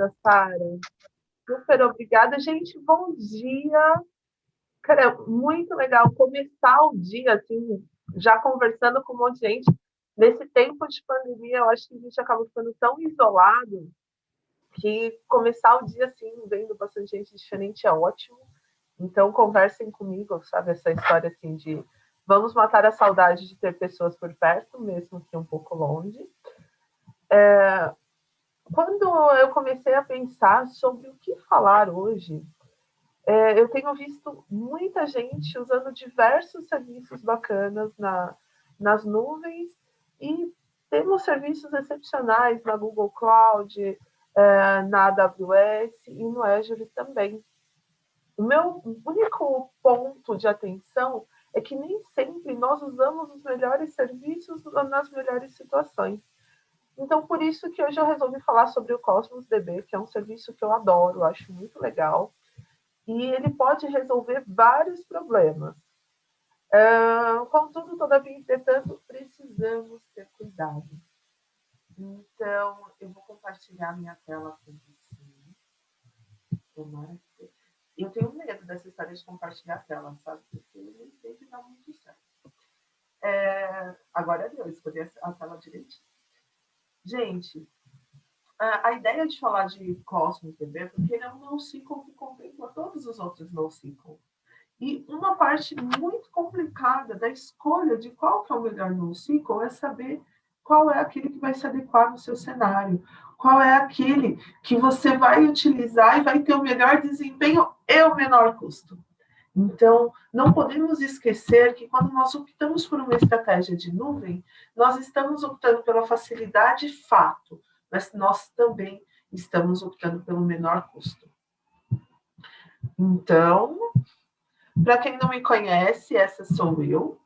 beleza, Sara? Super obrigada. Gente, bom dia. Cara, muito legal começar o dia assim, já conversando com um monte de gente. Nesse tempo de pandemia, eu acho que a gente acaba ficando tão isolado que começar o dia assim, vendo bastante gente diferente é ótimo. Então, conversem comigo, sabe? Essa história assim de vamos matar a saudade de ter pessoas por perto, mesmo que um pouco longe. Quando eu comecei a pensar sobre o que falar hoje, eu tenho visto muita gente usando diversos serviços bacanas nas nuvens e temos serviços excepcionais na Google Cloud, na AWS e no Azure também. O meu único ponto de atenção é que nem sempre nós usamos os melhores serviços nas melhores situações. Então, por isso que hoje eu resolvi falar sobre o Cosmos DB, que é um serviço que eu adoro, acho muito legal, e ele pode resolver vários problemas. Contudo, todavia, entretanto, precisamos ter cuidado. Então, eu vou compartilhar minha tela com você. Tomara que... Eu tenho medo dessa história de compartilhar a tela, sabe? Porque nem sempre dá muito certo. Agora deu, escolhi a tela direitinho. Gente, a ideia de falar de Cosmos DB é porque ele é um NoSQL que contempla todos os outros NoSQL. E uma parte muito complicada da escolha de qual que é o melhor NoSQL é saber qual é aquele que vai se adequar no seu cenário, qual é aquele que você vai utilizar e vai ter o melhor desempenho e o menor custo. Então, não podemos esquecer que quando nós optamos por uma estratégia de nuvem, nós estamos optando pela facilidade fato, mas nós também estamos optando pelo menor custo. Então, para quem não me conhece, essa sou eu.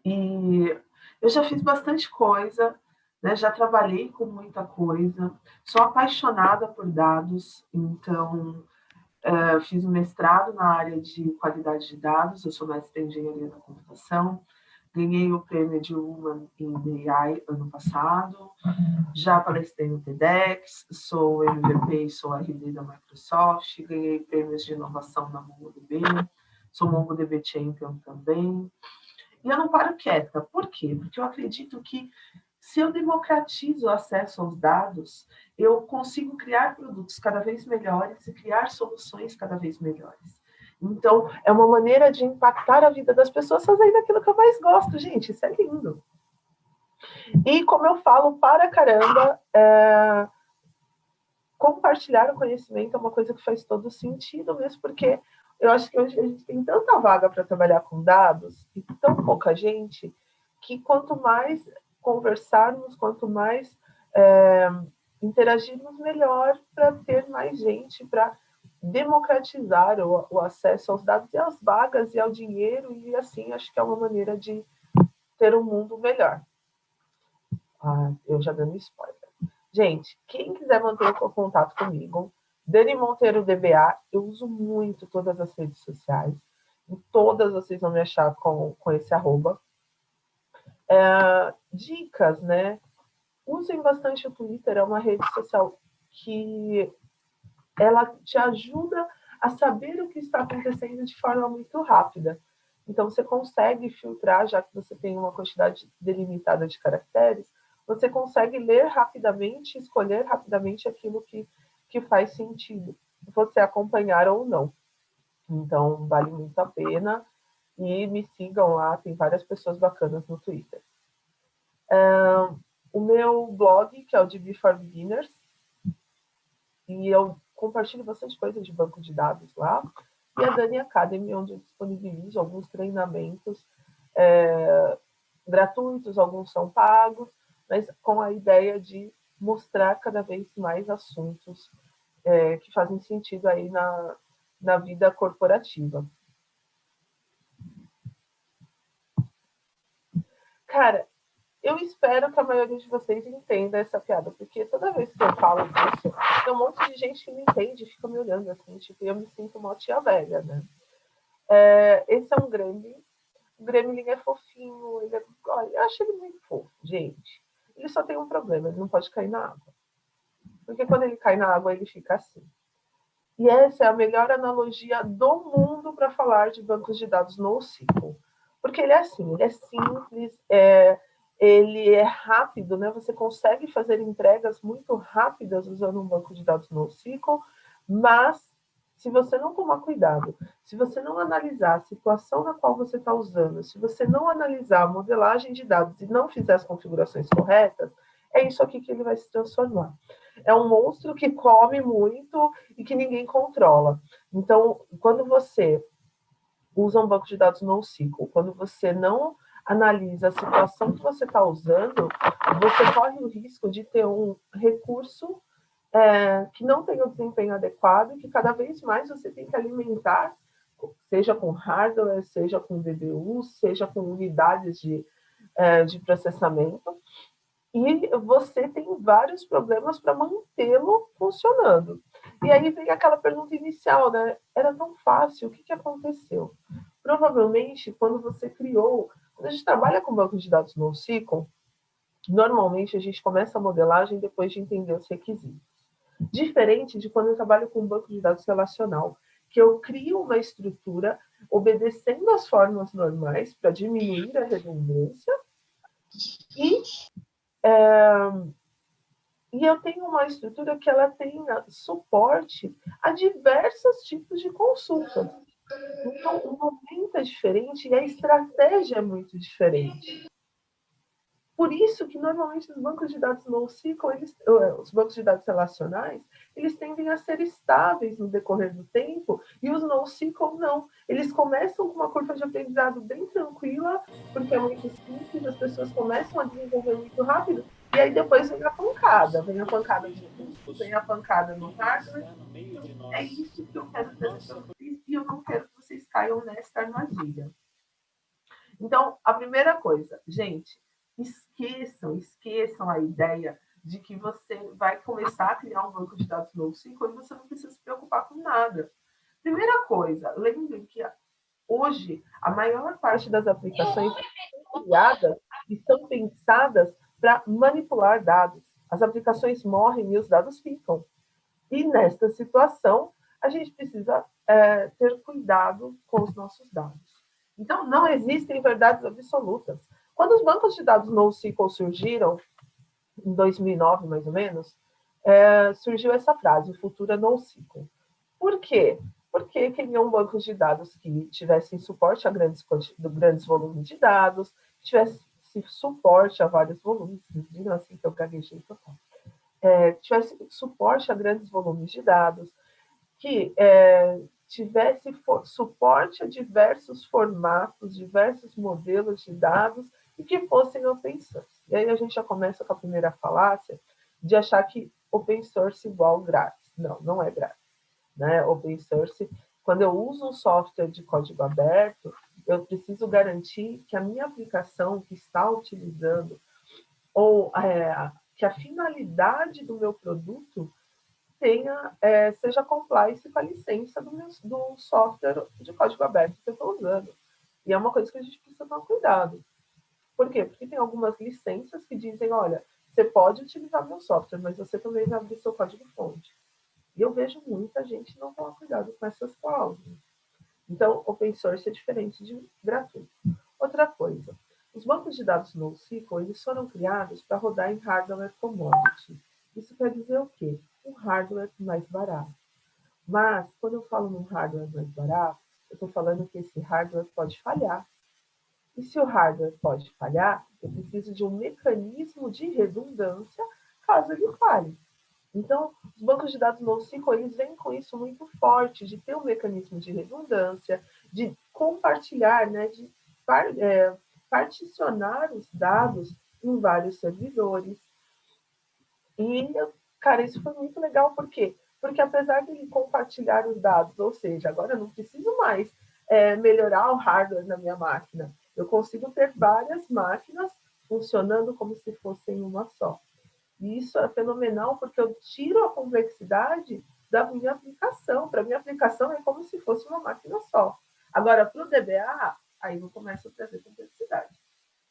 E eu já fiz bastante coisa, né? Já trabalhei com muita coisa. Sou apaixonada por dados, então fiz um mestrado na área de qualidade de dados. Eu sou mestre em engenharia da computação. Ganhei o prêmio de Human in AI ano passado. Já palestrei no TEDx, sou MVP e sou RD da Microsoft. Ganhei prêmios de inovação na MongoDB. Sou MongoDB Champion também. E eu não paro quieta. Por quê? Porque eu acredito que se eu democratizo o acesso aos dados, eu consigo criar produtos cada vez melhores e criar soluções cada vez melhores. Então, é uma maneira de impactar a vida das pessoas fazendo aquilo que eu mais gosto, gente. Isso é lindo. E, como eu falo para caramba, compartilhar o conhecimento é uma coisa que faz todo sentido, mesmo porque eu acho que hoje a gente tem tanta vaga para trabalhar com dados e tão pouca gente, que quanto mais conversarmos, quanto mais interagirmos, melhor para ter mais gente, para democratizar o acesso aos dados e às vagas e ao dinheiro, e assim acho que é uma maneira de ter um mundo melhor. Eu já dando spoiler. Gente, quem quiser manter o contato comigo, Dani Monteiro DBA, eu uso muito todas as redes sociais. Em todas vocês vão me achar com esse arroba. Dicas, né? Usem bastante o Twitter, é uma rede social que ela te ajuda a saber o que está acontecendo de forma muito rápida. Então, você consegue filtrar, já que você tem uma quantidade delimitada de caracteres, você consegue ler rapidamente, escolher rapidamente aquilo que faz sentido você acompanhar ou não. Então, vale muito a pena. E me sigam lá, tem várias pessoas bacanas no Twitter. O meu blog, que é o DB for Beginners, e eu compartilho bastante coisa de banco de dados lá. E a Dani Academy, onde eu disponibilizo alguns treinamentos gratuitos, alguns são pagos, mas com a ideia de mostrar cada vez mais assuntos que fazem sentido aí na vida corporativa. Cara, eu espero que a maioria de vocês entenda essa piada, porque toda vez que eu falo disso, tem um monte de gente que não entende e fica me olhando assim, tipo, eu me sinto uma tia velha, né? Esse é um gremlin. O gremlin é fofinho, olha, eu acho ele muito fofo, gente. Ele só tem um problema, ele não pode cair na água. porque quando ele cai na água, ele fica assim. E essa é a melhor analogia do mundo para falar de bancos de dados NoSQL. Porque ele é assim, ele é simples, ele é rápido, né? Você consegue fazer entregas muito rápidas usando um banco de dados NoSQL, mas se você não tomar cuidado, se você não analisar a situação na qual você está usando, se você não analisar a modelagem de dados e não fizer as configurações corretas, é isso aqui que ele vai se transformar. É um monstro que come muito e que ninguém controla. Então, quando você usa um banco de dados NoSQL, quando você não analisa a situação que você está usando, você corre o risco de ter um recurso que não tem o desempenho adequado e que cada vez mais você tem que alimentar, seja com hardware, seja com DBU, seja com unidades de processamento, e você tem vários problemas para mantê-lo funcionando. E aí vem aquela pergunta inicial, né? Era tão fácil, o que aconteceu? Provavelmente, quando você criou... Quando a gente trabalha com banco de dados NoSQL, normalmente a gente começa a modelagem depois de entender os requisitos. Diferente de quando eu trabalho com um banco de dados relacional, que eu crio uma estrutura obedecendo as formas normais para diminuir a redundância e eu tenho uma estrutura que ela tenha suporte a diversos tipos de consultas. Então, o momento é diferente e a estratégia é muito diferente. Por isso que, normalmente, os bancos de dados NoSQL, os bancos de dados relacionais, eles tendem a ser estáveis no decorrer do tempo, e os NoSQL não. Eles começam com uma curva de aprendizado bem tranquila, porque é muito simples, as pessoas começam a desenvolver muito rápido, e aí depois vem a pancada de custo, vem a pancada no hardware. É isso que eu quero trazer para vocês, e eu não quero que vocês caiam nessa armadilha. Então, a primeira coisa, gente, esqueçam a ideia de que você vai começar a criar um banco de dados NoSQL e você não precisa se preocupar com nada. Primeira coisa, lembrem que hoje a maior parte das aplicações são criadas e são pensadas para manipular dados. As aplicações morrem e os dados ficam. E nesta situação, a gente precisa ter cuidado com os nossos dados. Então, não existem verdades absolutas. Quando os bancos de dados NoSQL surgiram, em 2009, mais ou menos, surgiu essa frase, o futuro é NoSQL. Por quê? Porque queriam bancos de dados que tivessem suporte a grandes volumes de dados, tivesse suporte a vários volumes, viram assim que eu gaguejei total. Tivesse suporte a grandes volumes de dados, que tivesse suporte a diversos formatos, diversos modelos de dados e que fossem open source. E aí a gente já começa com a primeira falácia de achar que open source igual grátis. Não, não é grátis. Né? Open source, quando eu uso um software de código aberto, eu preciso garantir que a minha aplicação que está utilizando ou que a finalidade do meu produto seja compliance com a licença do software de código aberto que eu estou usando. E é uma coisa que a gente precisa tomar cuidado. Por quê? Porque tem algumas licenças que dizem, olha, você pode utilizar meu software, mas você também vai abrir seu código-fonte. E eu vejo muita gente não tomar cuidado com essas cláusulas. Então, open source é diferente de gratuito. Outra coisa, os bancos de dados NoSQL, eles foram criados para rodar em hardware commodity. Isso quer dizer o quê? Um hardware mais barato. Mas, quando eu falo num hardware mais barato, eu estou falando que esse hardware pode falhar. E se o hardware pode falhar, eu preciso de um mecanismo de redundância caso ele falhe. Então, os bancos de dados NoSQL, eles vêm com isso muito forte, de ter um mecanismo de redundância, de compartilhar, né, de particionar os dados em vários servidores. E, cara, isso foi muito legal, por quê? Porque apesar de ele compartilhar os dados, ou seja, agora eu não preciso mais melhorar o hardware na minha máquina, eu consigo ter várias máquinas funcionando como se fossem uma só. E isso é fenomenal porque eu tiro a complexidade da minha aplicação. Para a minha aplicação é como se fosse uma máquina só. Agora, para o DBA, aí eu começo a trazer complexidade.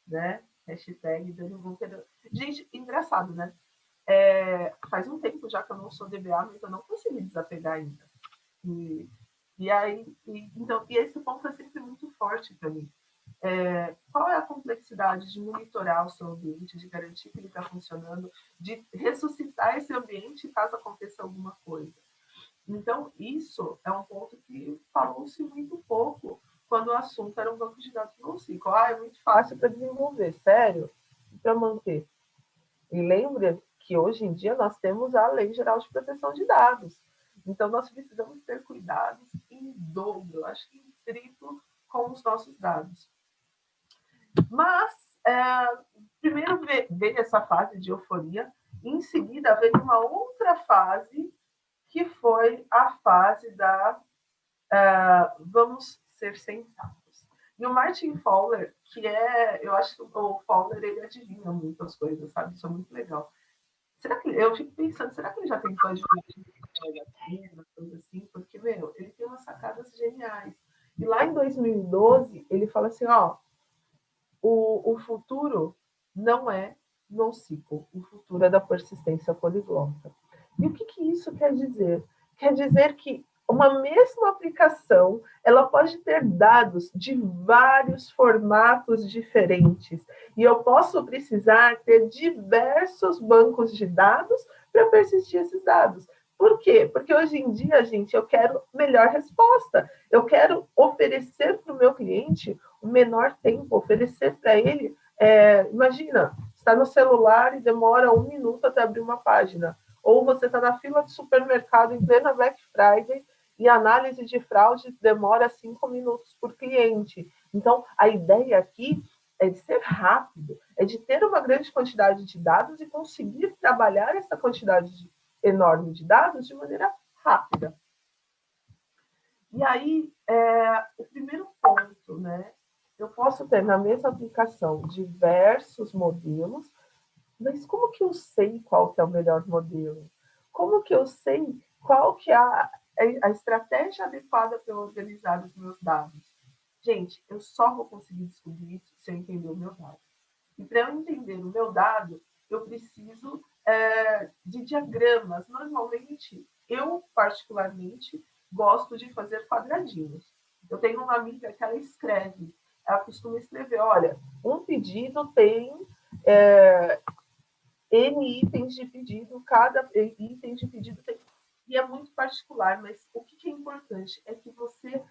Né? Hashtag Dani Bunker. Gente, engraçado, né? Faz um tempo já que eu não sou DBA, mas eu não consegui desapegar ainda. Então, esse ponto é sempre muito forte para mim. Qual é a complexidade de monitorar o seu ambiente, de garantir que ele está funcionando, de ressuscitar esse ambiente caso aconteça alguma coisa. Então, isso é um ponto que falou-se muito pouco quando o assunto era um banco de dados NoSQL. É muito fácil para desenvolver, sério, para manter. E lembre que hoje em dia nós temos a Lei Geral de Proteção de Dados. Então, nós precisamos ter cuidados em dobro, acho que em triplo, com os nossos dados. Mas, primeiro veio essa fase de euforia, e em seguida veio uma outra fase, que foi a fase da vamos ser sensatos. E o Martin Fowler, eu acho que o Fowler, ele adivinha muitas coisas, sabe? Isso é muito legal. Eu fico pensando, será que ele já tentou adivinhar coisa assim? Porque, ele tem umas sacadas geniais. E lá em 2012, ele fala assim, o futuro não é NoSQL, o futuro é da persistência poliglota. E o que isso quer dizer? Quer dizer que uma mesma aplicação, ela pode ter dados de vários formatos diferentes. E eu posso precisar ter diversos bancos de dados para persistir esses dados. Por quê? Porque hoje em dia, gente, eu quero melhor resposta. Eu quero oferecer para o meu cliente o menor tempo, oferecer para ele. Imagina, está no celular e demora 1 minuto até abrir uma página. Ou você está na fila de supermercado em plena Black Friday e a análise de fraude demora 5 minutos por cliente. Então, a ideia aqui é de ser rápido, é de ter uma grande quantidade de dados e conseguir trabalhar essa quantidade enorme de dados de maneira rápida. E aí, o primeiro ponto, né? Eu posso ter na mesma aplicação diversos modelos, mas como que eu sei qual que é o melhor modelo? Como que eu sei qual que é a estratégia adequada para eu organizar os meus dados? Gente, eu só vou conseguir descobrir isso se eu entender o meu dado. E para eu entender o meu dado, eu preciso de diagramas. Normalmente, eu particularmente gosto de fazer quadradinhos. Eu tenho uma amiga que ela escreve, ela costuma escrever, olha, um pedido tem N itens de pedido, cada item de pedido tem... E é muito particular, mas o que é importante é que você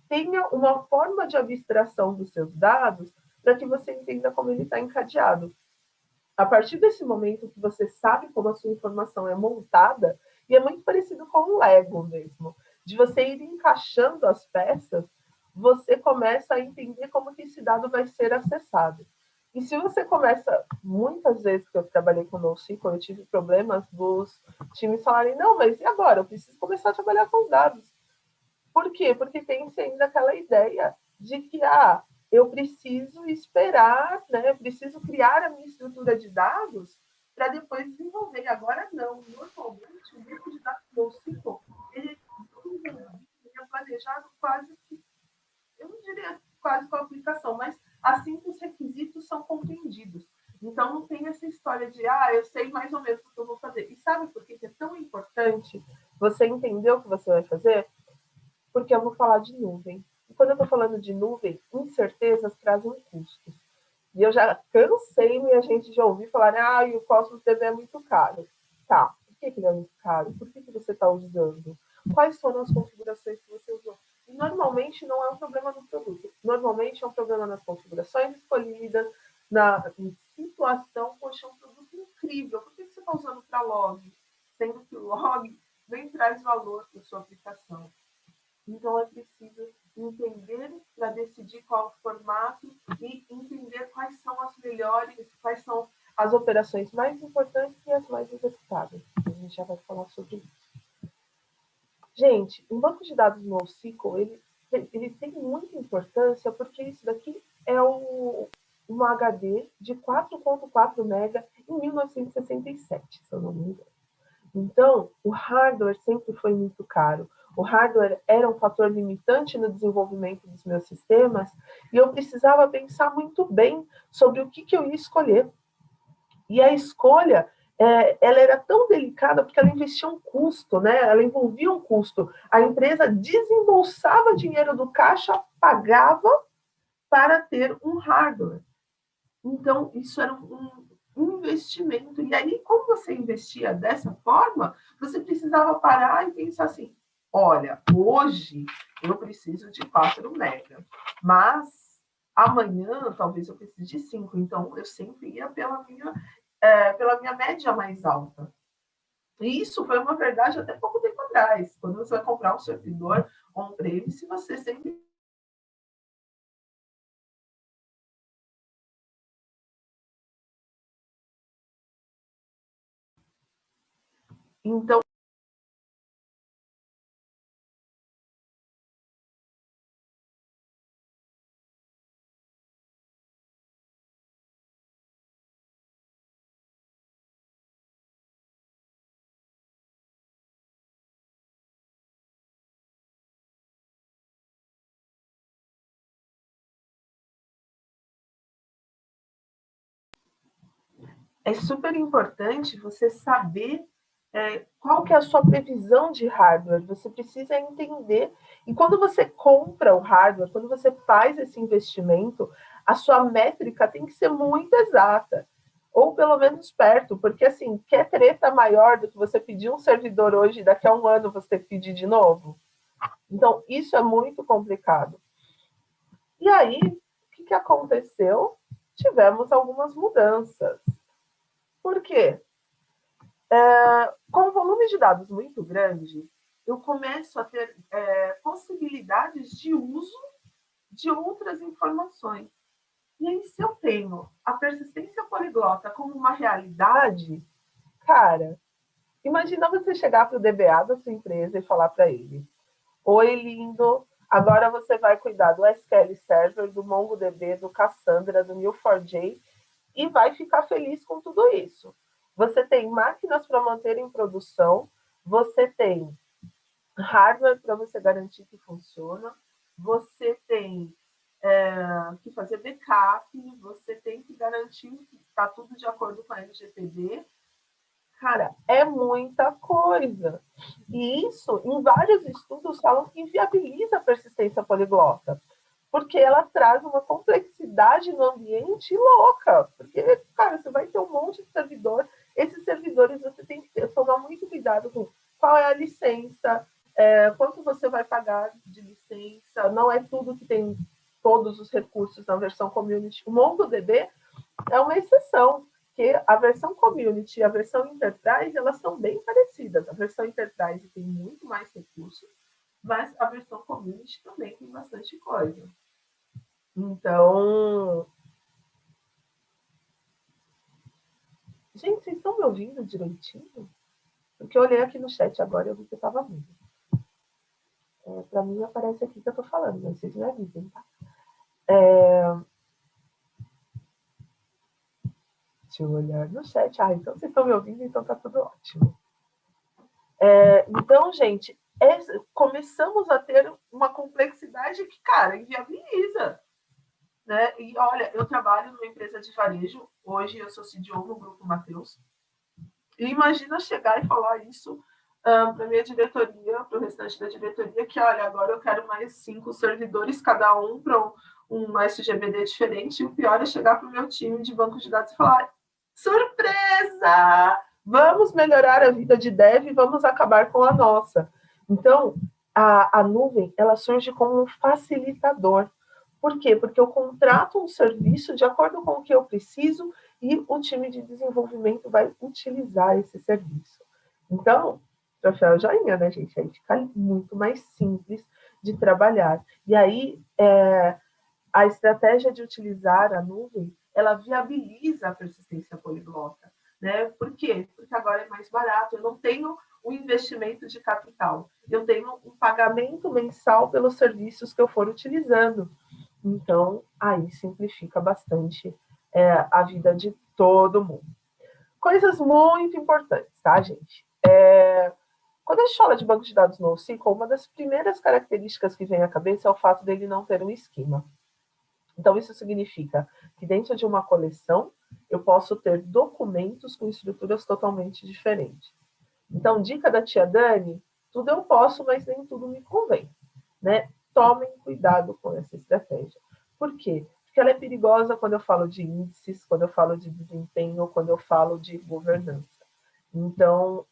tenha uma forma de abstração dos seus dados para que você entenda como ele está encadeado. A partir desse momento que você sabe como a sua informação é montada, e é muito parecido com o Lego mesmo, de você ir encaixando as peças, você começa a entender como que esse dado vai ser acessado. E se você começa, muitas vezes que eu trabalhei com NoSQL, eu tive problemas dos times falarem, não, mas e agora? Eu preciso começar a trabalhar com os dados. Por quê? Porque tem-se ainda aquela ideia de que eu preciso esperar, né? Eu preciso criar a minha estrutura de dados para depois desenvolver. Agora não. Normalmente, o grupo de dados NoSQL, ele é planejado quase que, eu não diria quase com a aplicação, mas assim que os requisitos são compreendidos. Então, não tem essa história de, eu sei mais ou menos o que eu vou fazer. E sabe por que é tão importante você entender o que você vai fazer? Porque eu vou falar de nuvem. E quando eu estou falando de nuvem, incertezas trazem custos. E eu já cansei minha gente de ouvir falar, o Cosmos DB é muito caro. Tá, por que ele é muito caro? Por que você está usando? Quais foram as configurações que você usou? E normalmente não é um problema no produto. Normalmente é um problema nas configurações escolhidas, na situação. Poxa, é um produto incrível. Por que você está usando para log? Sendo que o log nem traz valor para a sua aplicação. Então, é preciso entender para decidir qual o formato e entender quais são as melhores, quais são as operações mais importantes e as mais executáveis. A gente já vai falar sobre isso. Gente, um banco de dados NoSQL, ele tem muita importância porque isso daqui é um HD de 4.4 MB em 1967, se eu não me engano. Então, o hardware sempre foi muito caro. O hardware era um fator limitante no desenvolvimento dos meus sistemas e eu precisava pensar muito bem sobre o que eu ia escolher. E a escolha ela era tão delicada porque ela investia um custo, né? Ela envolvia um custo. A empresa desembolsava dinheiro do caixa, pagava para ter um hardware. Então, isso era um investimento. E aí, como você investia dessa forma, você precisava parar e pensar assim, olha, hoje eu preciso de 4 mega, mas amanhã talvez eu precise de 5. Então, eu sempre ia pela minha média mais alta. E isso foi uma verdade até pouco tempo atrás. Quando você vai comprar um servidor on-premise, você sempre. Então, é super importante você saber qual que é a sua previsão de hardware. Você precisa entender. E quando você compra o hardware, quando você faz esse investimento, a sua métrica tem que ser muito exata. Ou pelo menos perto, porque assim, quer treta maior do que você pedir um servidor hoje e daqui a um ano você pedir de novo? Então, isso é muito complicado. E aí, o que aconteceu? Tivemos algumas mudanças. Por quê? Com um volume de dados muito grande, eu começo a ter possibilidades de uso de outras informações. E aí, se eu tenho a persistência poliglota como uma realidade, cara, imagina você chegar para o DBA da sua empresa e falar para ele: oi, lindo, agora você vai cuidar do SQL Server, do MongoDB, do Cassandra, do Neo4j e vai ficar feliz com tudo isso. Você tem máquinas para manter em produção, você tem hardware para você garantir que funciona, você tem que fazer backup, você tem que garantir que está tudo de acordo com a LGPD. Cara, é muita coisa. E isso, em vários estudos, falam que inviabiliza a persistência poliglota, porque ela traz uma complexidade no ambiente louca. Porque, cara, você vai ter um monte de servidor, esses servidores você tem que tomar muito cuidado com qual é a licença, quanto você vai pagar de licença, não é tudo que tem todos os recursos na versão community. O MongoDB é uma exceção, que a versão community e a versão enterprise, elas são bem parecidas. A versão enterprise tem muito mais recursos, mas a versão community também tem bastante coisa. Então, gente, vocês estão me ouvindo direitinho? Porque eu olhei aqui no chat agora e eu vi que eu estava ouvindo. Para mim aparece aqui que eu estou falando, mas vocês me avisem, tá? Deixa eu olhar no chat. Ah, então vocês estão me ouvindo, então tá tudo ótimo. Então, gente, começamos a ter uma complexidade que, cara, inviabiliza. Né? E olha, eu trabalho numa empresa de varejo, hoje eu sou CDO no Grupo Mateus, e imagina chegar e falar isso para a minha diretoria, para o restante da diretoria, que olha, agora eu quero mais 5 servidores, cada um para um SGBD diferente, e o pior é chegar para o meu time de banco de dados e falar: surpresa! Vamos melhorar a vida de dev e vamos acabar com a nossa. Então, a nuvem, ela surge como um facilitador. Por quê? Porque eu contrato um serviço de acordo com o que eu preciso e o time de desenvolvimento vai utilizar esse serviço. Então, troféu joinha, né, gente? Aí fica muito mais simples de trabalhar. E aí, a estratégia de utilizar a nuvem, ela viabiliza a persistência poliglota. Né? Por quê? Porque agora é mais barato, eu não tenho o investimento de capital, eu tenho um pagamento mensal pelos serviços que eu for utilizando. Então, aí simplifica bastante a vida de todo mundo. Coisas muito importantes, tá, gente? Quando a gente fala de banco de dados NoSQL, uma das primeiras características que vem à cabeça é o fato dele não ter um esquema. Então, isso significa que dentro de uma coleção, eu posso ter documentos com estruturas totalmente diferentes. Então, dica da tia Dani, tudo eu posso, mas nem tudo me convém, né? Tomem cuidado com essa estratégia. Por quê? Porque ela é perigosa quando eu falo de índices, quando eu falo de desempenho, quando eu falo de governança. Então,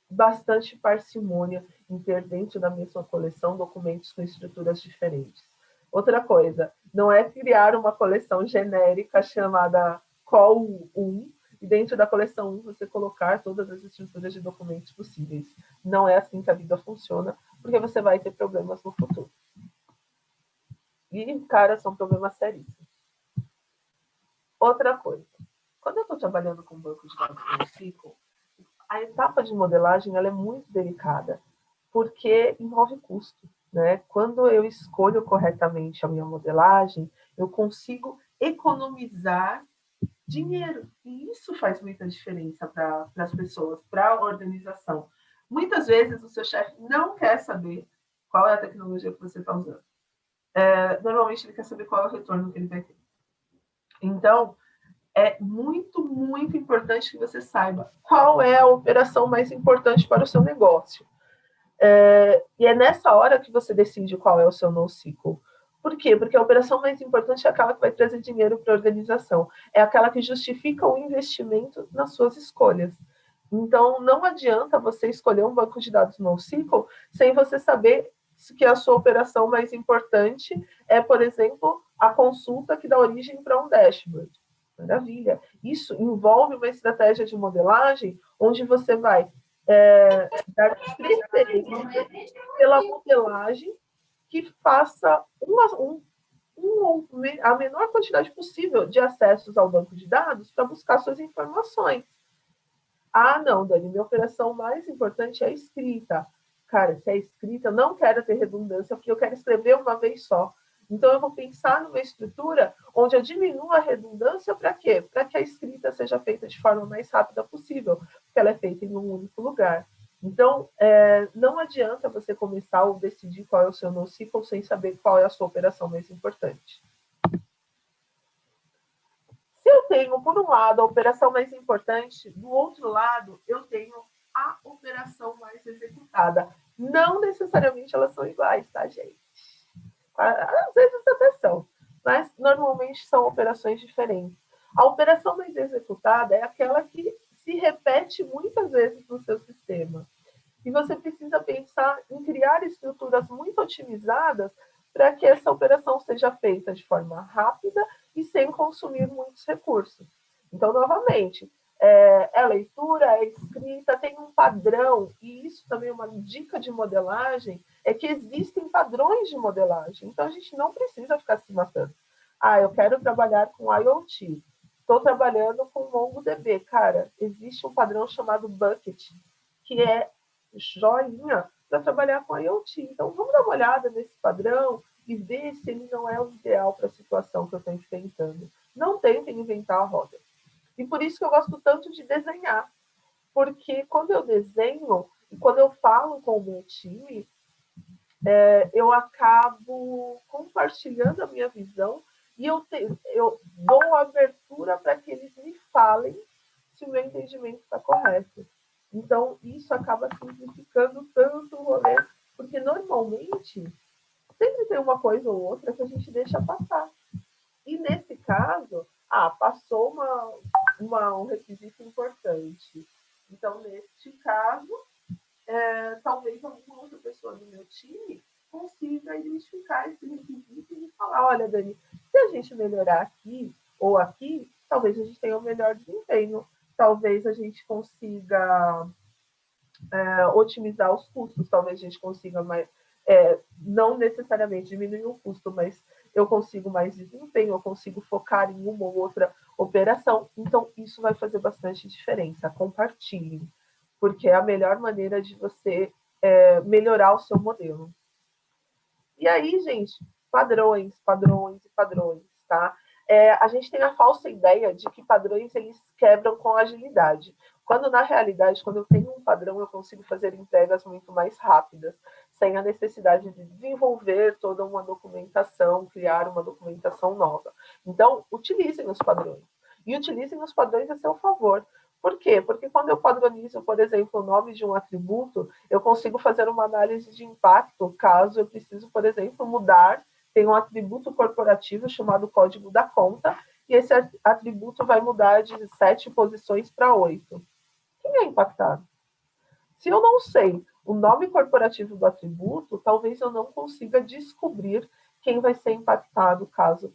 bastante parcimônia em ter dentro da mesma coleção documentos com estruturas diferentes. Outra coisa, não é criar uma coleção genérica chamada Col 1 e dentro da coleção 1 você colocar todas as estruturas de documentos possíveis. Não é assim que a vida funciona, porque você vai ter problemas no futuro. E, cara, são problemas seríssimos. Outra coisa, quando eu estou trabalhando com banco de dados NoSQL, a etapa de modelagem ela é muito delicada, porque envolve custo. Né? Quando eu escolho corretamente a minha modelagem, eu consigo economizar dinheiro. E isso faz muita diferença para as pessoas, para a organização. Muitas vezes o seu chefe não quer saber qual é a tecnologia que você está usando. Normalmente ele quer saber qual é o retorno que ele vai ter. Então, é muito, muito importante que você saiba qual é a operação mais importante para o seu negócio. E é nessa hora que você decide qual é o seu NoSQL. Por quê? Porque a operação mais importante é aquela que vai trazer dinheiro para a organização. É aquela que justifica o investimento nas suas escolhas. Então, não adianta você escolher um banco de dados NoSQL sem você saber que a sua operação mais importante é, por exemplo, a consulta que dá origem para um dashboard. Maravilha. Isso envolve uma estratégia de modelagem onde você vai dar preferência pela modelagem que faça a menor quantidade possível de acessos ao banco de dados para buscar suas informações. Ah, não, Dani, minha operação mais importante é a escrita. Cara, se é escrita, eu não quero ter redundância, porque eu quero escrever uma vez só. Então, eu vou pensar numa estrutura onde eu diminuo a redundância para quê? Para que a escrita seja feita de forma mais rápida possível, porque ela é feita em um único lugar. Então, não adianta você começar ou decidir qual é o seu NoSQL sem saber qual é a sua operação mais importante. Se eu tenho, por um lado, a operação mais importante, do outro lado, eu tenho a operação mais executada. Não necessariamente elas são iguais, tá, gente? Às vezes até são, mas normalmente são operações diferentes. A operação mais executada é aquela que se repete muitas vezes no seu sistema. E você precisa pensar em criar estruturas muito otimizadas para que essa operação seja feita de forma rápida e sem consumir muitos recursos. Então, novamente, é leitura, é escrita, tem um padrão, e isso também é uma dica de modelagem, é que existem padrões de modelagem. Então, a gente não precisa ficar se matando. Ah, eu quero trabalhar com IoT. Estou trabalhando com MongoDB. Cara, existe um padrão chamado Bucket, que é joinha para trabalhar com IoT. Então, vamos dar uma olhada nesse padrão e ver se ele não é o ideal para a situação que eu estou enfrentando. Não tentem inventar a roda. E por isso que eu gosto tanto de desenhar. Porque quando eu desenho e quando eu falo com o meu time, eu acabo compartilhando a minha visão e eu dou abertura para que eles me falem se o meu entendimento está correto. Então, isso acaba simplificando tanto o rolê, porque normalmente sempre tem uma coisa ou outra que a gente deixa passar. E nesse caso, passou um requisito importante. Então, neste caso, talvez alguma outra pessoa do meu time consiga identificar esse requisito e falar, olha, Dani, se a gente melhorar aqui ou aqui, talvez a gente tenha um melhor desempenho, talvez a gente consiga otimizar os custos, talvez a gente consiga não necessariamente diminuir o custo, mas eu consigo mais desempenho, eu consigo focar em uma ou outra operação. Então, isso vai fazer bastante diferença. Compartilhem, porque é a melhor maneira de você melhorar o seu modelo. E aí, gente, padrões, padrões e padrões, tá? A gente tem a falsa ideia de que padrões eles quebram com agilidade. Quando, na realidade, quando eu tenho um padrão, eu consigo fazer entregas muito mais rápidas, sem a necessidade de desenvolver toda uma documentação, criar uma documentação nova. Então, utilizem os padrões. e utilizem os padrões a seu favor. Por quê? Porque quando eu padronizo, por exemplo, o nome de um atributo, eu consigo fazer uma análise de impacto, caso eu precise, por exemplo, mudar, tem um atributo corporativo chamado código da conta, e esse atributo vai mudar de 7 posições para 8. Quem é impactado? Se eu não sei o nome corporativo do atributo, talvez eu não consiga descobrir quem vai ser impactado caso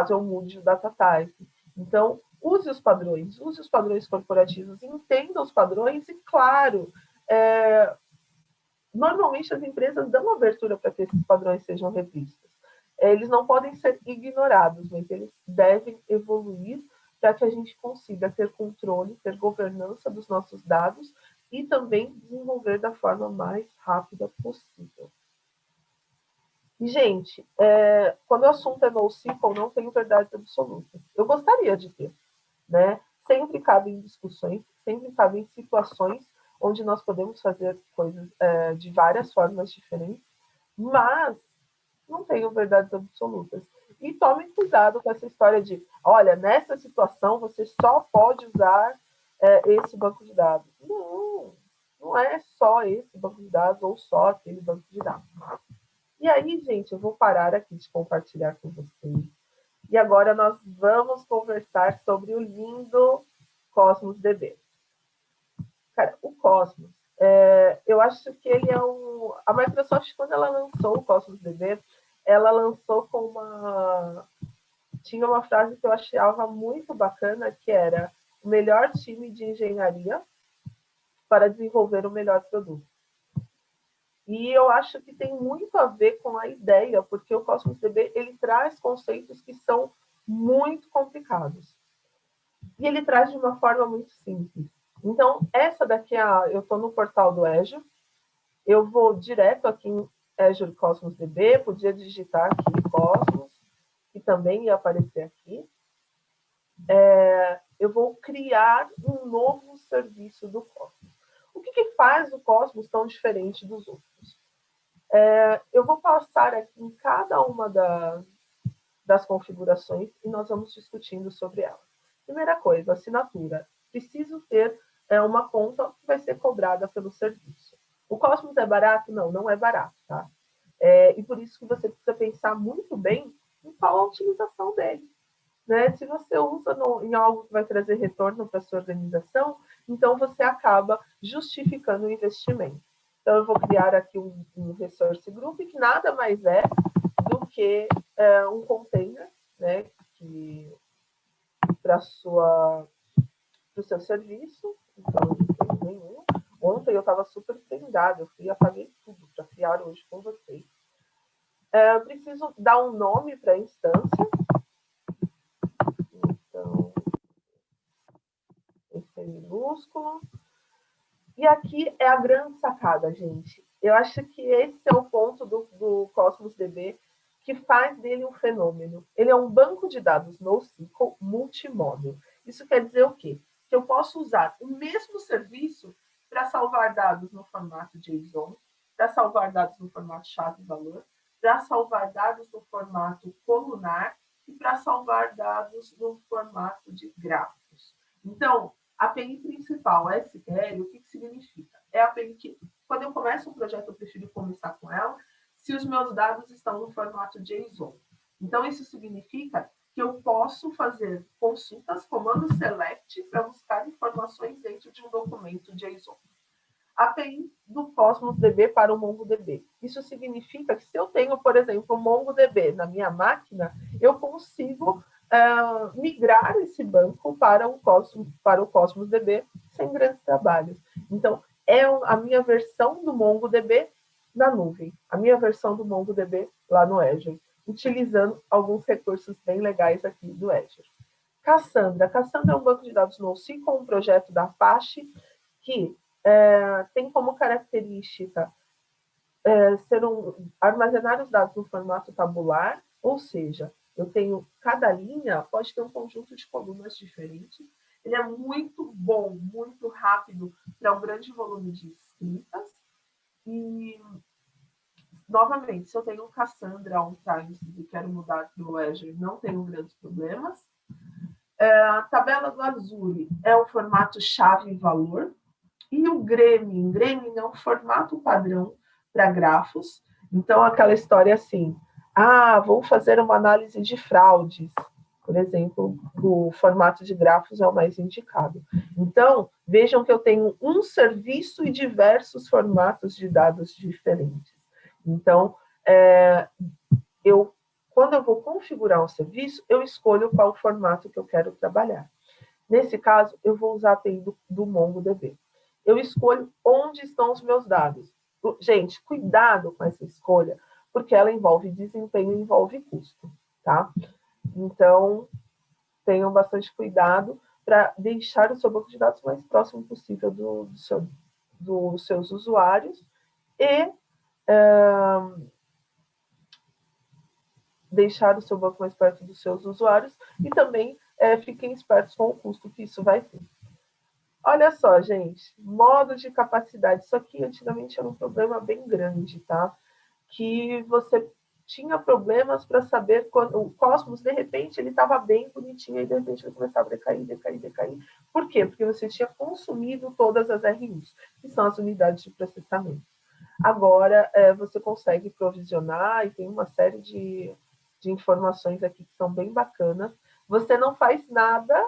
eu mude o data type. Então, use os padrões corporativos, entenda os padrões e, claro, normalmente as empresas dão abertura para que esses padrões sejam revistos. Eles não podem ser ignorados, mas eles devem evoluir para que a gente consiga ter controle, ter governança dos nossos dados e também desenvolver da forma mais rápida possível. E, gente, quando o assunto é NoSQL, não tenho verdade absoluta. Eu gostaria de ter, né? Sempre cabem discussões, sempre cabem situações onde nós podemos fazer coisas de várias formas diferentes, mas não tenho verdades absolutas. E tome cuidado com essa história de, olha, nessa situação você só pode usar esse banco de dados. Não, não é só esse banco de dados ou só aquele banco de dados. E aí, gente, eu vou parar aqui de compartilhar com vocês. E agora nós vamos conversar sobre o lindo Cosmos DB. Cara, o Cosmos, eu acho que ele é um... A Microsoft, quando ela lançou o Cosmos DB, ela lançou com uma... Tinha uma frase que eu achava muito bacana, que era o melhor time de engenharia para desenvolver o melhor produto. E eu acho que tem muito a ver com a ideia, porque o Cosmos DB ele traz conceitos que são muito complicados. E ele traz de uma forma muito simples. Então, essa daqui, eu estou no portal do Azure, eu vou direto aqui em Azure Cosmos DB, podia digitar aqui Cosmos, que também ia aparecer aqui. Eu vou criar um novo serviço do Cosmos. O que faz o Cosmos tão diferente dos outros? Eu vou passar aqui em cada uma das configurações e nós vamos discutindo sobre elas. Primeira coisa, assinatura. Preciso ter uma conta que vai ser cobrada pelo serviço. O Cosmos é barato? Não, não é barato, tá? E por isso que você precisa pensar muito bem em qual a utilização dele. Né? Se você usa em algo que vai trazer retorno para a sua organização, então você acaba justificando o investimento. Então, eu vou criar aqui um resource group, que nada mais é do que um container, né, para o seu serviço. Então, não tem nenhum. Ontem eu estava super prendada, eu fui e apaguei tudo para criar hoje com vocês. Eu preciso dar um nome para a instância. Então, esse é minúsculo. E aqui é a grande sacada, gente. Eu acho que esse é o ponto do Cosmos DB que faz dele um fenômeno. Ele é um banco de dados NoSQL multimóvel. Isso quer dizer o quê? Que eu posso usar o mesmo serviço para salvar dados no formato JSON, para salvar dados no formato chave-valor, para salvar dados no formato colunar e para salvar dados no formato de gráficos. Então, a API principal, a SQL, o que significa? É a API que, quando eu começo um projeto, eu prefiro começar com ela, se os meus dados estão no formato JSON. Então, isso significa que eu posso fazer consultas, comando select, para buscar informações dentro de um documento JSON. API do Cosmos DB para o MongoDB. Isso significa que se eu tenho, por exemplo, o MongoDB na minha máquina, eu consigo migrar esse banco para o Cosmos DB sem grandes trabalhos. Então, é a minha versão do MongoDB na nuvem, a minha versão do MongoDB lá no Azure, utilizando alguns recursos bem legais aqui do Azure. Cassandra. Cassandra é um banco de dados NoSQL, um projeto da Apache, que tem como característica armazenar os dados no formato tabular, ou seja, eu tenho cada linha pode ter um conjunto de colunas diferentes. Ele é muito bom, muito rápido para um grande volume de escritas. E, novamente, se eu tenho um Cassandra on-time e quero mudar para o Azure, não tenho grandes problemas. A tabela do Azure é o formato chave e valor, e o Gremlin é um formato padrão para grafos. Então, aquela história assim, vou fazer uma análise de fraudes, por exemplo, o formato de grafos é o mais indicado. Então, vejam que eu tenho um serviço e diversos formatos de dados diferentes. Então, quando eu vou configurar um serviço, eu escolho qual formato que eu quero trabalhar. Nesse caso, eu vou usar a API do MongoDB. Eu escolho onde estão os meus dados. Gente, cuidado com essa escolha, porque ela envolve desempenho e envolve custo, tá? Então, tenham bastante cuidado para deixar o seu banco de dados mais próximo possível dos seus usuários e deixar o seu banco mais perto dos seus usuários e também fiquem espertos com o custo que isso vai ter. Olha só, gente, modo de capacidade. Isso aqui antigamente era um problema bem grande, tá? Que você tinha problemas para saber quando o Cosmos, de repente, ele estava bem bonitinho e de repente ele começava a decair. Por quê? Porque você tinha consumido todas as RUs, que são as unidades de processamento. Agora, você consegue provisionar e tem uma série de informações aqui que são bem bacanas. Você não faz nada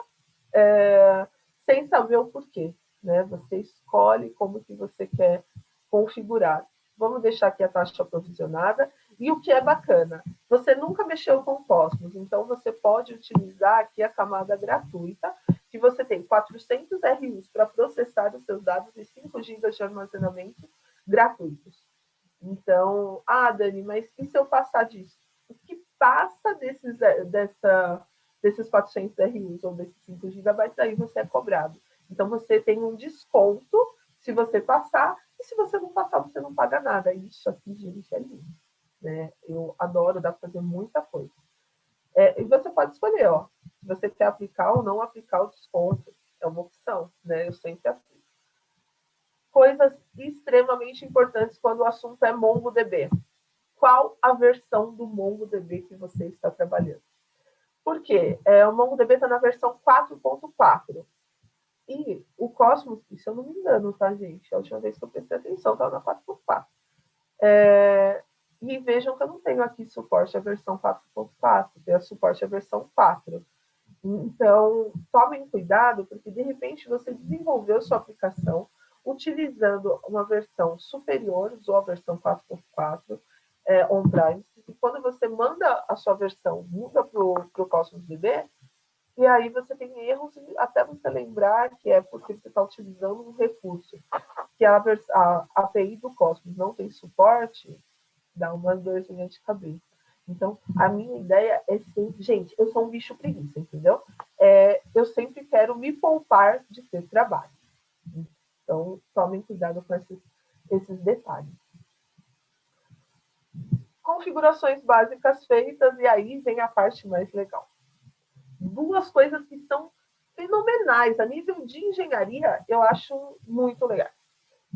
sem saber o porquê, né? Você escolhe como que você quer configurar. Vamos deixar aqui a taxa provisionada. E o que é bacana, você nunca mexeu com Cosmos, então você pode utilizar aqui a camada gratuita, que você tem 400 RUs para processar os seus dados e 5 GB de armazenamento gratuitos. Então, Dani, mas e se eu passar disso? O que passa desses 400 RUs ou desses 5 GB, aí você é cobrado. Então, você tem um desconto se você passar, e se você não passar, você não paga nada. Isso aqui, gente, é lindo. Né? Eu adoro, dá para fazer muita coisa. E você pode escolher, se você quer aplicar ou não aplicar o desconto. É uma opção, né? Eu sempre aplico. Coisas extremamente importantes quando o assunto é MongoDB. Qual a versão do MongoDB que você está trabalhando? Por quê? O MongoDB está na versão 4.4. E o Cosmos, se eu não me engano, tá, gente? A última vez que eu prestei atenção, estava na 4.4. E vejam que eu não tenho aqui suporte à versão 4.4, tenho suporte à versão 4. Então, tomem cuidado, porque de repente você desenvolveu sua aplicação utilizando uma versão superior, usou a versão 4.4 on-prime, e quando você manda a sua versão, muda para o Cosmos DB, e aí você tem erros, até você lembrar que é porque você está utilizando um recurso que a API do Cosmos não tem suporte, dá umas dorzinhas de cabeça. Então, a minha ideia é sempre... Gente, eu sou um bicho preguiça, entendeu? Eu sempre quero me poupar de ter trabalho. Então, tomem cuidado com esses detalhes. Configurações básicas feitas, e aí vem a parte mais legal. Duas coisas que são fenomenais. A nível de engenharia, eu acho muito legal.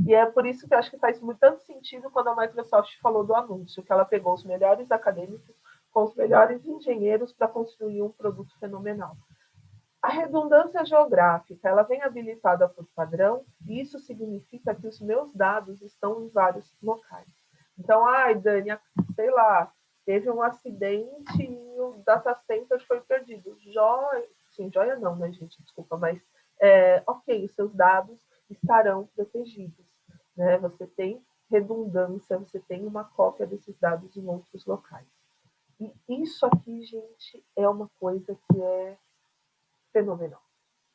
E é por isso que eu acho que faz tanto sentido quando a Microsoft falou do anúncio, que ela pegou os melhores acadêmicos com os melhores engenheiros para construir um produto fenomenal. A redundância geográfica, ela vem habilitada por padrão, e isso significa que os meus dados estão em vários locais. Então, Dani, sei lá, teve um acidente e o data center foi perdido. Joia não, né, gente? Desculpa, mas ok, os seus dados estarão protegidos. Né? Você tem redundância, você tem uma cópia desses dados em outros locais. E isso aqui, gente, é uma coisa que é fenomenal.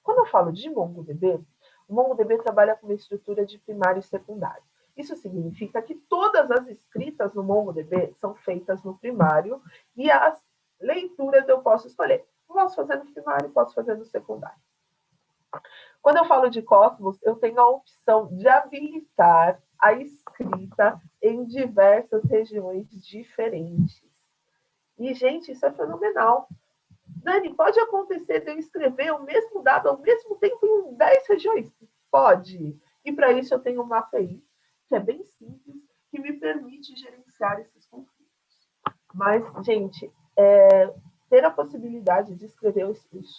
Quando eu falo de MongoDB, o MongoDB trabalha com uma estrutura de primário e secundário. Isso significa que todas as escritas no MongoDB são feitas no primário e as leituras eu posso escolher. Posso fazer no primário, posso fazer no secundário. Quando eu falo de Cosmos, eu tenho a opção de habilitar a escrita em diversas regiões diferentes. E, gente, isso é fenomenal. Dani, pode acontecer de eu escrever o mesmo dado ao mesmo tempo em 10 regiões? Pode. E para isso eu tenho uma API, que é bem simples, que me permite gerenciar esses conflitos. Mas, gente, ter a possibilidade de escrever,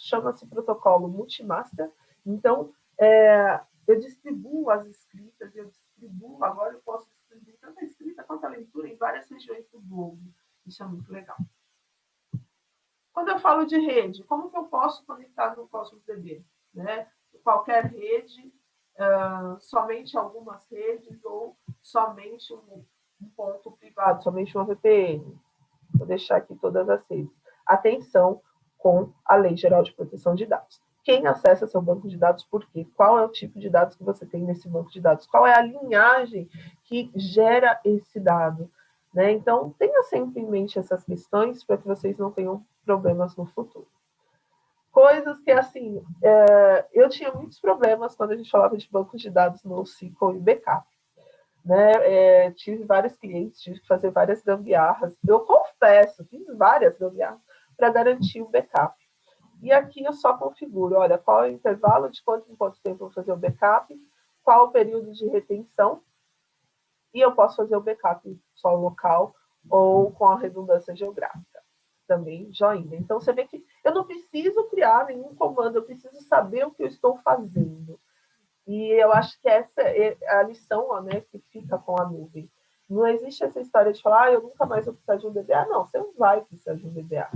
chama-se protocolo multimaster. Então, eu distribuo as escritas, agora eu posso distribuir tanto a escrita quanto a leitura em várias regiões do globo. Isso é muito legal. Quando eu falo de rede, como que eu posso conectar no Cosmos DB? Né? Qualquer rede, somente algumas redes ou somente um ponto privado, somente uma VPN. Vou deixar aqui todas as redes. Atenção com a Lei Geral de Proteção de Dados. Quem acessa seu banco de dados, por quê? Qual é o tipo de dados que você tem nesse banco de dados? Qual é a linhagem que gera esse dado? Né? Então, tenha sempre em mente essas questões para que vocês não tenham problemas no futuro. Coisas que, assim, eu tinha muitos problemas quando a gente falava de bancos de dados no SQL e backup. Né? Tive vários clientes, tive que fazer várias gambiarras. Eu confesso, fiz várias gambiarras para garantir o backup. E aqui eu só configuro, olha, qual é o intervalo, de quanto em quanto tempo eu vou fazer o backup, qual o período de retenção, e eu posso fazer o backup só local ou com a redundância geográfica. Também joinha. Então, você vê que eu não preciso criar nenhum comando, eu preciso saber o que eu estou fazendo. E eu acho que essa é a lição, né, que fica com a nuvem. Não existe essa história de falar, eu nunca mais vou precisar de um DBA. Não, você não vai precisar de um DBA.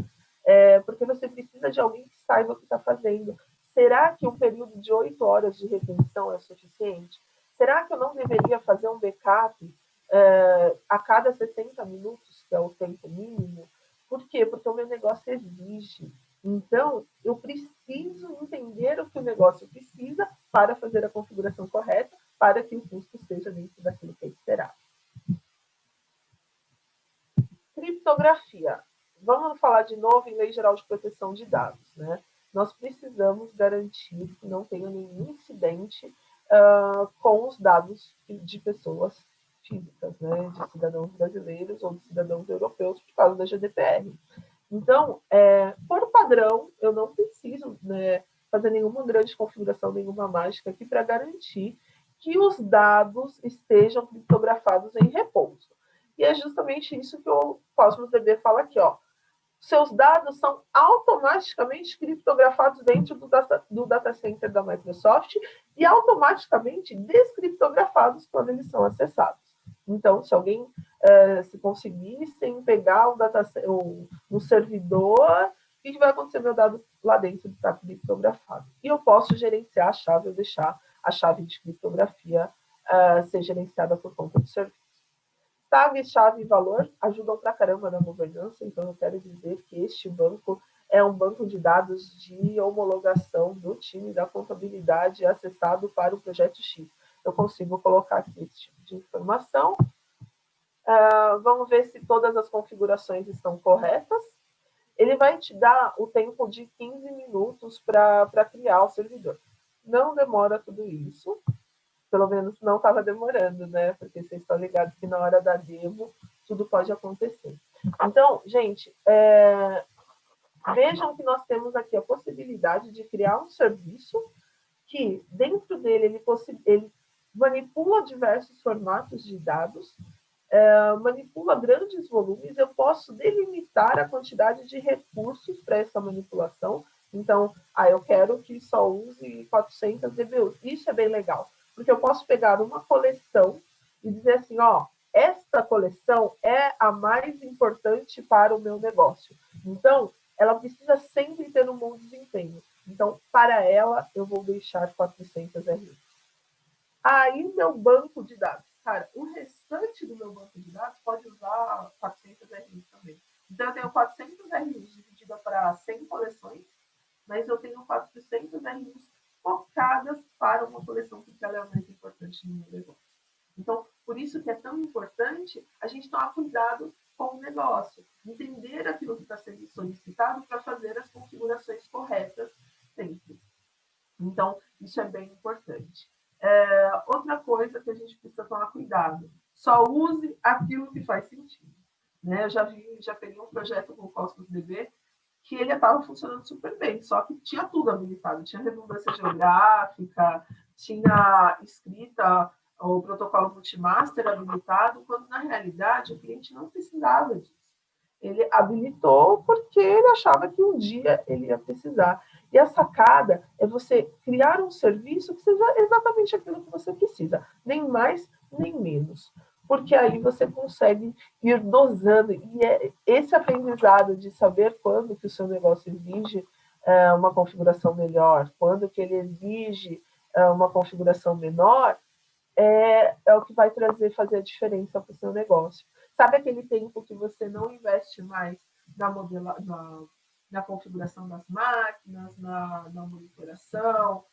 Porque você precisa de alguém que saiba o que está fazendo. Será que um período de 8 horas de retenção é suficiente? Será que eu não deveria fazer um backup a cada 60 minutos, que é o tempo mínimo? Por quê? Porque o meu negócio exige. Então, eu preciso entender o que o negócio precisa para fazer a configuração correta, para que o custo seja dentro daquilo que é esperado. Criptografia. Vamos falar de novo em Lei Geral de Proteção de Dados. Né? Nós precisamos garantir que não tenha nenhum incidente com os dados de pessoas físicas, né? De cidadãos brasileiros ou de cidadãos europeus, por causa da GDPR. Então, por padrão, eu não preciso, né, fazer nenhuma grande configuração, nenhuma mágica aqui para garantir que os dados estejam criptografados em repouso. E é justamente isso que o Cosmos DB fala aqui, ó. Seus dados são automaticamente criptografados dentro do data center da Microsoft e automaticamente descriptografados quando eles são acessados. Então, se alguém se conseguissem pegar um servidor, o que vai acontecer? Meu dado lá dentro está criptografado. E eu posso gerenciar a chave, ou deixar a chave de criptografia ser gerenciada por conta do serviço. Chave e valor ajudam pra caramba na governança, então eu quero dizer que este banco é um banco de dados de homologação do time da contabilidade acessado para o projeto X. Eu consigo colocar aqui esse tipo de informação. Vamos ver se todas as configurações estão corretas. Ele vai te dar o tempo de 15 minutos para criar o servidor. Não demora tudo isso. Pelo menos não estava demorando, né? Porque vocês estão ligados que na hora da demo tudo pode acontecer. Então, gente, vejam que nós temos aqui a possibilidade de criar um serviço que, dentro dele, ele manipula diversos formatos de dados, manipula grandes volumes, eu posso delimitar a quantidade de recursos para essa manipulação. Então, eu quero que só use 400 DBUs. Isso é bem legal, porque eu posso pegar uma coleção e dizer assim, ó, esta coleção é a mais importante para o meu negócio. Então, ela precisa sempre ter um bom desempenho. Então, para ela, eu vou deixar 400 RUs. Aí, meu banco de dados. Cara, o restante do meu banco de dados pode usar 400 RUs também. Então, eu tenho 400 RUs dividida para 100 coleções, mas eu tenho 400 RUs focadas para uma coleção, porque ela é a mais importante no meu negócio. Então, por isso que é tão importante a gente tomar cuidado com o negócio, entender aquilo que está sendo solicitado para fazer as configurações corretas sempre. Então, isso é bem importante. Outra coisa que a gente precisa tomar cuidado, só use aquilo que faz sentido. Né? Eu já peguei um projeto com o Cosmos DB que ele estava funcionando super bem, só que tinha tudo habilitado, tinha redundância geográfica, tinha escrita o protocolo multimaster habilitado, quando na realidade o cliente não precisava disso. Ele habilitou porque ele achava que um dia ele ia precisar. E a sacada é você criar um serviço que seja exatamente aquilo que você precisa, nem mais nem menos. Porque aí você consegue ir dosando. E é esse aprendizado de saber quando que o seu negócio exige uma configuração melhor, quando que ele exige uma configuração menor, é o que vai fazer a diferença para o seu negócio. Sabe aquele tempo que você não investe mais na configuração das máquinas, na monitoração,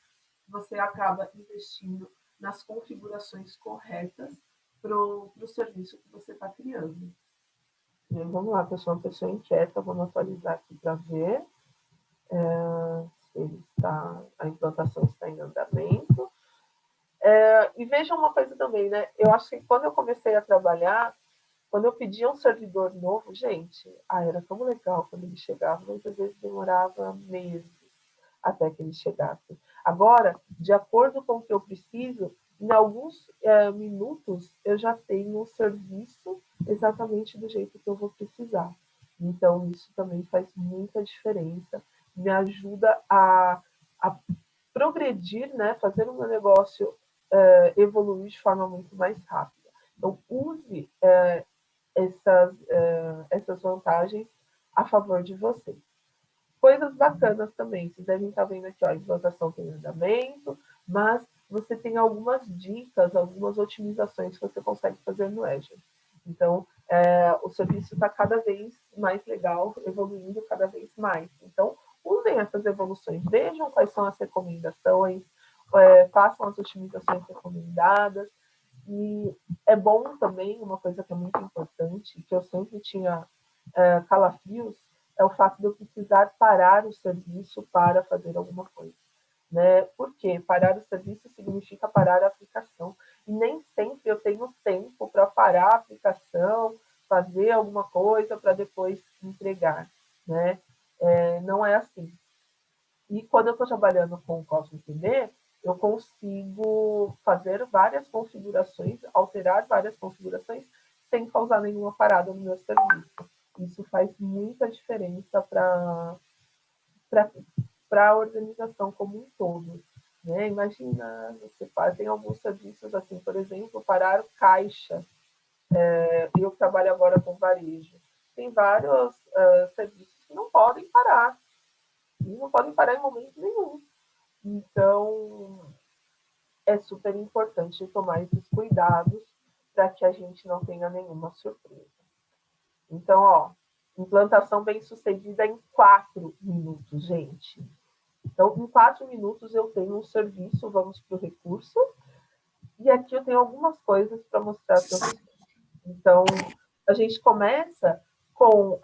você acaba investindo nas configurações corretas para o serviço que você está criando. Vamos lá, pessoal, uma pessoa inquieta, vamos atualizar aqui para ver se a implantação está em andamento. E vejam uma coisa também, né? Eu acho que quando eu comecei a trabalhar, quando eu pedia um servidor novo, gente, era tão legal quando ele chegava, muitas vezes demorava meses até que ele chegasse. Agora, de acordo com o que eu preciso, em alguns minutos eu já tenho o serviço exatamente do jeito que eu vou precisar. Então, isso também faz muita diferença, me ajuda a progredir, né? Fazer o meu negócio evoluir de forma muito mais rápida. Então, use essas vantagens a favor de vocês. Coisas bacanas também, vocês devem estar vendo aqui, ó, a implantação tem andamento, mas você tem algumas dicas, algumas otimizações que você consegue fazer no Azure. Então, o serviço está cada vez mais legal, evoluindo cada vez mais. Então, usem essas evoluções, vejam quais são as recomendações, façam as otimizações recomendadas. E é bom também, uma coisa que é muito importante, que eu sempre tinha calafrios, é o fato de eu precisar parar o serviço para fazer alguma coisa. Né? Por quê? Parar o serviço significa parar a aplicação. E nem sempre eu tenho tempo para parar a aplicação, fazer alguma coisa para depois entregar. Né? Não é assim. E quando eu estou trabalhando com o Cosmos DB, eu consigo fazer várias configurações, alterar várias configurações, sem causar nenhuma parada no meu serviço. Isso faz muita diferença para a organização como um todo. Né? Imagina, você tem alguns serviços, assim, por exemplo, parar caixa. Eu trabalho agora com varejo. Tem vários serviços que não podem parar. E não podem parar em momento nenhum. Então, é super importante tomar esses cuidados para que a gente não tenha nenhuma surpresa. Então, ó, implantação bem sucedida em 4 minutos, gente. Então, em 4 minutos eu tenho um serviço, vamos para o recurso, e aqui eu tenho algumas coisas para mostrar para vocês. Então, a gente começa com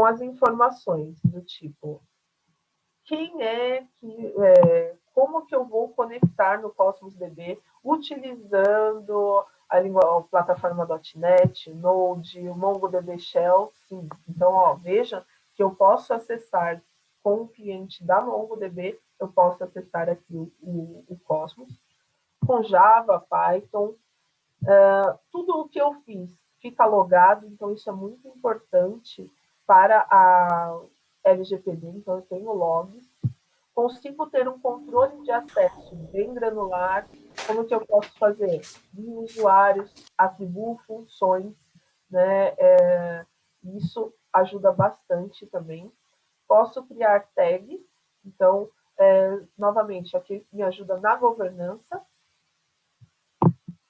as informações do tipo, quem como que eu vou conectar no Cosmos DB utilizando a plataforma .NET, Node, o MongoDB Shell, sim. Então, ó, veja que eu posso acessar com o cliente da MongoDB, eu posso acessar aqui o Cosmos, com Java, Python, tudo o que eu fiz fica logado, então isso é muito importante para a LGPD, então eu tenho logs, consigo ter um controle de acesso bem granular, como que eu posso fazer? De usuários, atribuo funções, né? Isso ajuda bastante também. Posso criar tags, então, novamente, aqui me ajuda na governança.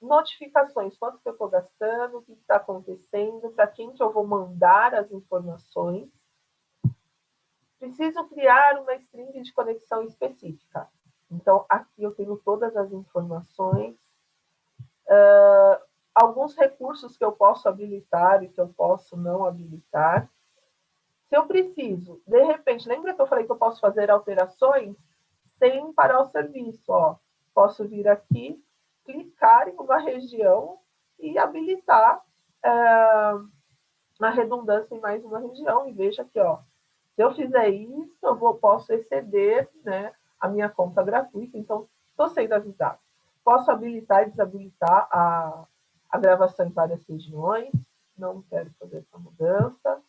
Notificações, quanto que eu estou gastando, o que está acontecendo, para quem que eu vou mandar as informações. Preciso criar uma string de conexão específica. Então, aqui eu tenho todas as informações. Alguns recursos que eu posso habilitar e que eu posso não habilitar. Se eu preciso, de repente, lembra que eu falei que eu posso fazer alterações sem parar o serviço? Ó, posso vir aqui, clicar em uma região e habilitar a redundância em mais uma região. E veja aqui, ó, se eu fizer isso, posso exceder, né, a minha conta gratuita. Então, estou sendo avisado. Posso habilitar e desabilitar a gravação em várias regiões. não quero fazer essa mudança.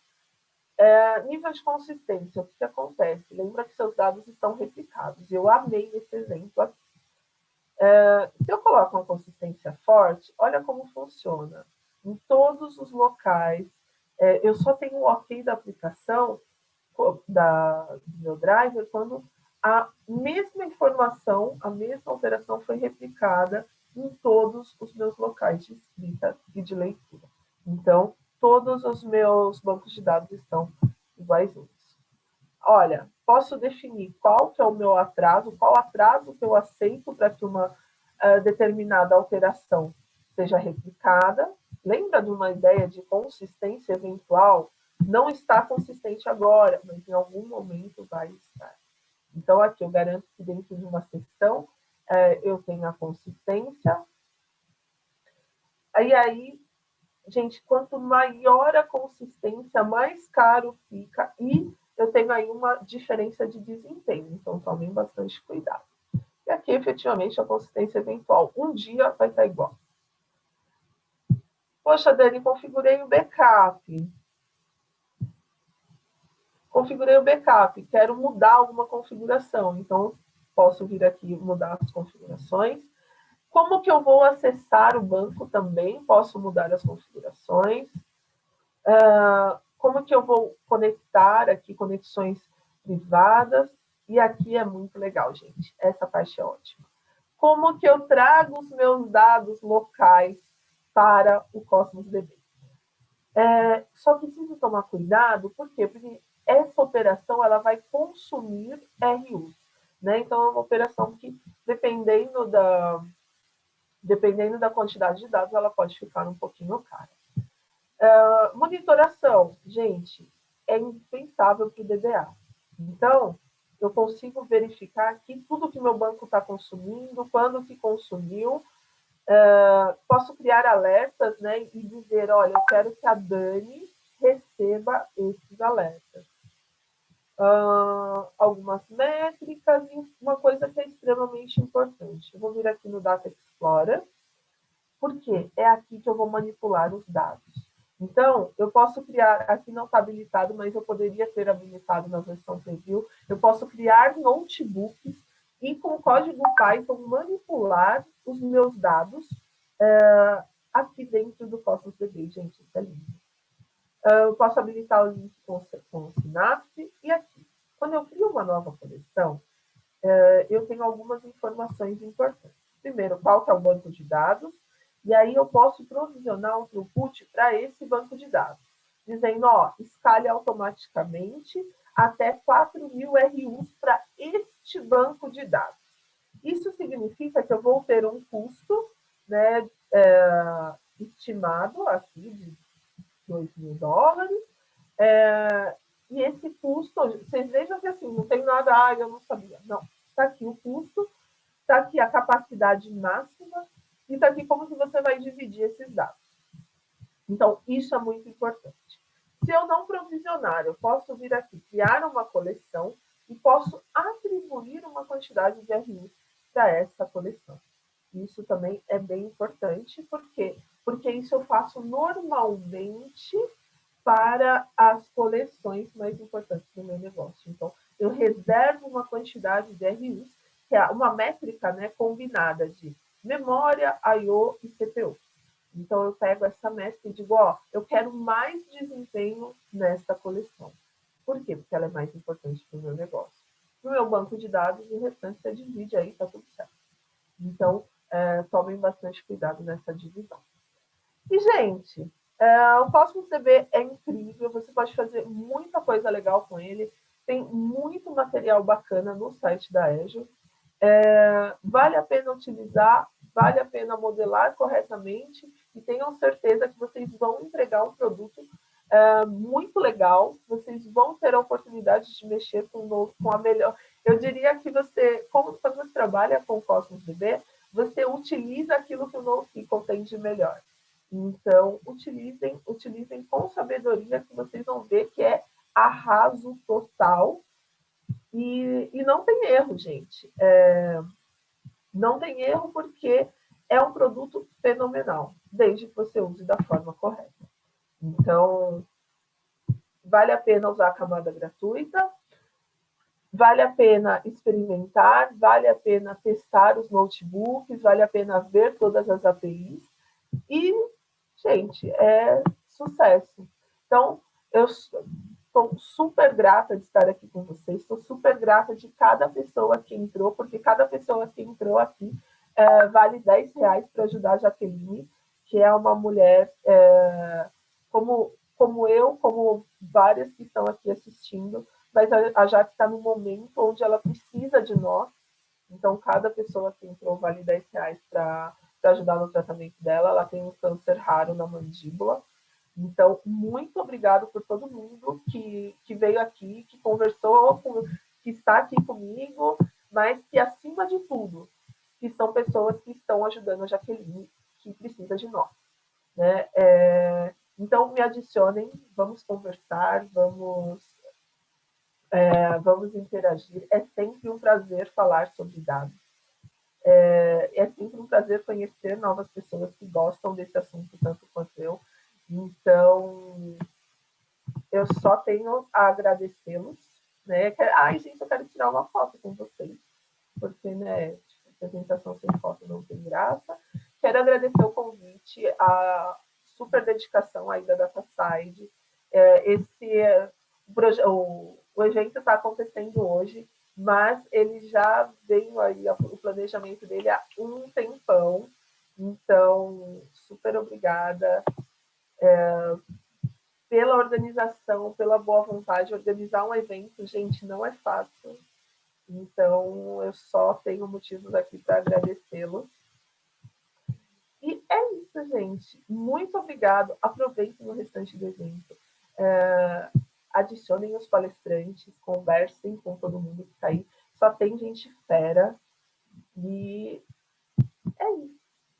Nível de consistência, o que acontece? Lembra que seus dados estão replicados. Eu amei esse exemplo aqui. Se eu coloco uma consistência forte, olha como funciona. Em todos os locais, eu só tenho o ok da aplicação do meu driver quando a mesma informação, a mesma alteração foi replicada em todos os meus locais de escrita e de leitura. Então, todos os meus bancos de dados estão iguaizinhos. Olha, posso definir qual que é o meu atraso, qual atraso que eu aceito para que uma determinada alteração seja replicada. Lembra de uma ideia de consistência eventual? Não está consistente agora, mas em algum momento vai estar. Então, aqui eu garanto que dentro de uma sessão eu tenho a consistência. E aí, gente, quanto maior a consistência, mais caro fica e eu tenho aí uma diferença de desempenho. Então, tomem bastante cuidado. E aqui, efetivamente, a consistência eventual. Um dia vai estar igual. Poxa, Dani, configurei o backup. Configurei o backup, quero mudar alguma configuração. Então, posso vir aqui mudar as configurações. Como que eu vou acessar o banco também? Posso mudar as configurações. Como que eu vou conectar aqui conexões privadas? E aqui é muito legal, gente. Essa parte é ótima. Como que eu trago os meus dados locais para o Cosmos DB? Só preciso tomar cuidado, por quê? Porque essa operação ela vai consumir RUs. Né? Então, é uma operação que, dependendo da quantidade de dados, ela pode ficar um pouquinho cara. Monitoração, gente, é indispensável para o DBA. Então, eu consigo verificar aqui tudo que meu banco está consumindo, quando que consumiu. Posso criar alertas, né, e dizer, olha, eu quero que a Dani receba esses alertas. Algumas métricas e uma coisa que é extremamente importante. Eu vou vir aqui no Data Explorer, porque é aqui que eu vou manipular os dados. Então, eu posso criar, aqui não está habilitado, mas eu poderia ter habilitado na versão preview, eu posso criar notebooks e com código Python manipular os meus dados aqui dentro do Cosmos DB. Gente, isso é lindo. Eu posso habilitar o link com o Synapse e aqui. Quando eu crio uma nova coleção, eu tenho algumas informações importantes. Primeiro, qual que é o banco de dados, e aí eu posso provisionar um throughput para esse banco de dados, dizendo, ó, escale automaticamente até 4.000 RUs para este banco de dados. Isso significa que eu vou ter um custo, né, estimado aqui de $2.000, e esse custo, vocês vejam que assim, não tem nada, eu não sabia. Não, está aqui o custo, está aqui a capacidade máxima, e está aqui como que você vai dividir esses dados. Então, isso é muito importante. Se eu não provisionar, eu posso vir aqui, criar uma coleção e posso atribuir uma quantidade de RUs para essa coleção. Isso também é bem importante, por quê? Porque isso eu faço normalmente para as coleções mais importantes do meu negócio. Então, eu reservo uma quantidade de RUs, que é uma métrica, né, combinada de memória, I/O e CPU. Então, eu pego essa métrica e digo, ó, eu quero mais desempenho nessa coleção. Por quê? Porque ela é mais importante para o meu negócio. No meu banco de dados, o restante você divide aí, tá tudo certo. Então, tomem bastante cuidado nessa divisão. E, gente, o Cosmos DB é incrível, você pode fazer muita coisa legal com ele, tem muito material bacana no site da Azure, vale a pena utilizar, vale a pena modelar corretamente e tenham certeza que vocês vão entregar um produto muito legal, vocês vão ter a oportunidade de mexer com a melhor. Eu diria que você, quando você trabalha com o Cosmos DB, você utiliza aquilo que o NoSQL tem de melhor. Então, utilizem com sabedoria, que vocês vão ver que é arraso total. E não tem erro, gente. Não tem erro porque é um produto fenomenal, desde que você use da forma correta. Então, vale a pena usar a camada gratuita, vale a pena experimentar, vale a pena testar os notebooks, vale a pena ver todas as APIs e, gente, é sucesso. Então, eu estou super grata de estar aqui com vocês, estou super grata de cada pessoa que entrou, porque cada pessoa que entrou aqui vale R$10 para ajudar a Jaqueline, que é uma mulher como eu, como várias que estão aqui assistindo, mas a Jaque está no momento onde ela precisa de nós, então cada pessoa que entrou vale R$10 para ajudar no tratamento dela. Ela tem um câncer raro na mandíbula. Então, muito obrigado por todo mundo que veio aqui, que conversou, que está aqui comigo, mas que, acima de tudo, que são pessoas que estão ajudando a Jaqueline, que precisa de nós. Né? Então, me adicionem, vamos conversar, vamos interagir. É sempre um prazer falar sobre dados. É sempre um prazer conhecer novas pessoas que gostam desse assunto tanto quanto eu. Então, eu só tenho a agradecê-los. Né? Ai, gente, eu quero tirar uma foto com vocês, porque, né, apresentação sem foto não tem graça. Quero agradecer o convite, a super dedicação aí da DataSide. O evento está acontecendo hoje, mas ele já veio aí, o planejamento dele há um tempão. Então, super obrigada pela organização, pela boa vontade. Organizar um evento, gente, não é fácil. Então, eu só tenho motivos aqui para agradecê-los. E é isso, gente. Muito obrigado. Aproveitem o restante do evento. Adicionem os palestrantes, conversem com todo mundo que está aí. Só tem gente fera. E